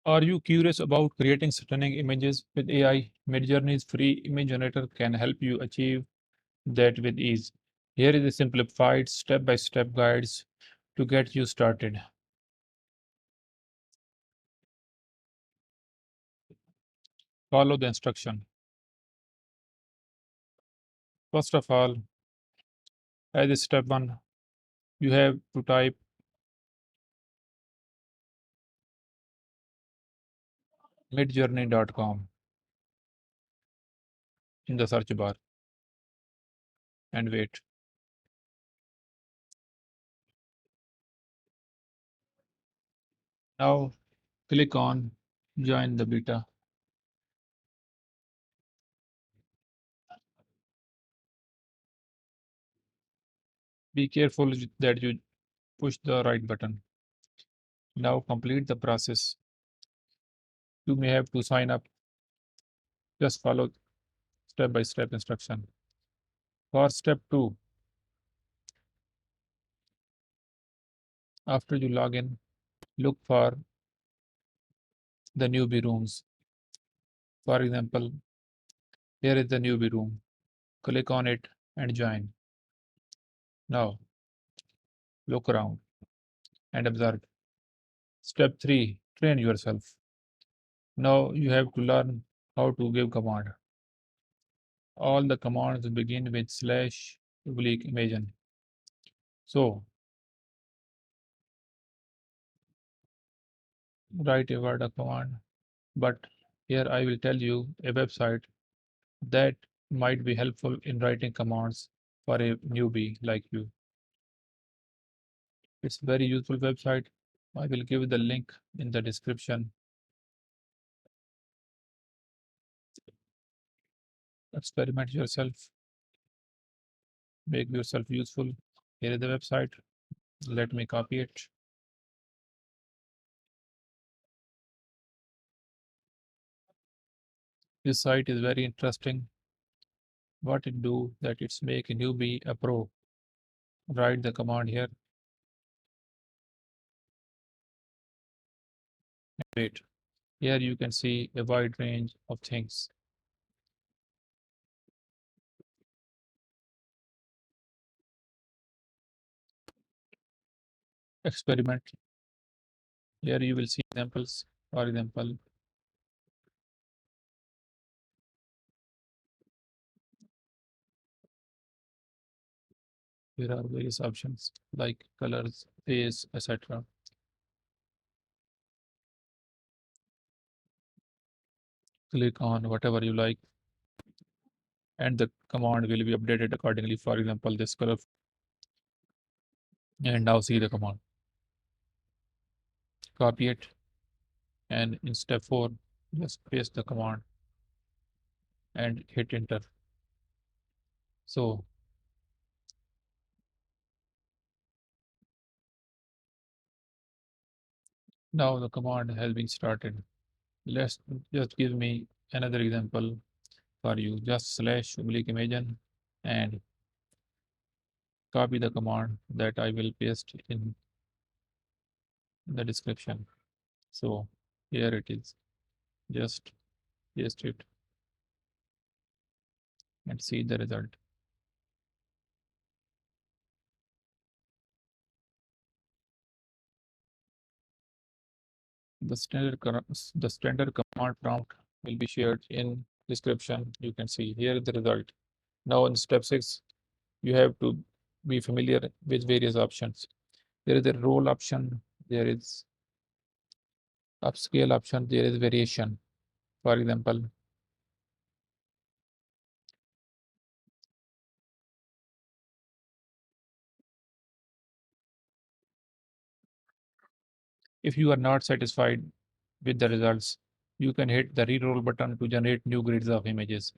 Are you curious about creating stunning images with AI? Midjourney's free image generator can help you achieve that with ease. Here is a simplified step-by-step guides to get you started. Follow the instruction. First of all, as a step one, you have to type midjourney.com in the search bar and wait. Now click on join the beta. Be careful that you push the right button. Now complete the process. You may have to sign up. Just follow step by step instruction. For step two, after you log in, look for the newbie rooms. For example, here is the newbie room. Click on it and join. Now look around and observe. Step three, train yourself. Now you have to learn how to give command. All the commands begin with slash oblique imagine. So write a word of command. But here I will tell you a website that might be helpful in writing commands for a newbie like you. It's very useful website. I will give the link in the description. Experiment yourself, make yourself useful. Here is the website. Let me copy it. This site is very interesting. What it do that it's make a newbie a pro. Write the command here. Wait. Here you can see a wide range of things. Experiment. Here you will see examples. For example, there are various options like colors, face, etc. Click on whatever you like, and the command will be updated accordingly. For example, this color, and now see the command. Copy it, and in step 4, just paste the command and hit enter. So now the command has been started. Let's just give me another example for you. Just slash oblique imagine and copy the command that I will paste in the description. So here it is. Just paste it and see the result. The standard command prompt will be shared in description. You can see here the result. Now in step 6, you have to be familiar with various options. There is a role option, there is upscale option, there is variation. For example, if you are not satisfied with the results, you can hit the reroll button to generate new grids of images.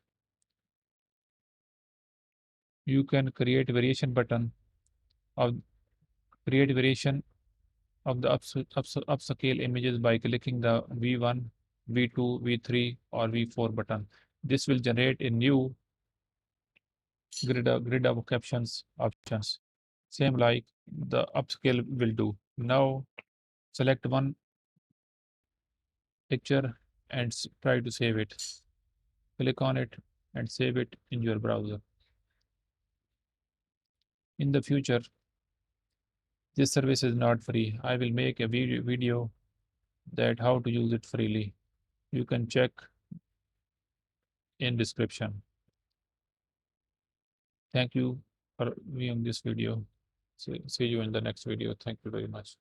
You can of create variation of the upscale images by clicking the V1, V2, V3, or V4 button. This will generate a new grid of captions options, same like the upscale will do. Now select one picture and try to save it. Click on it and save it in your browser. In the future, this service is not free. I will make a video that how to use it freely. You can check in description. Thank you for viewing this video. See you in the next video. Thank you very much.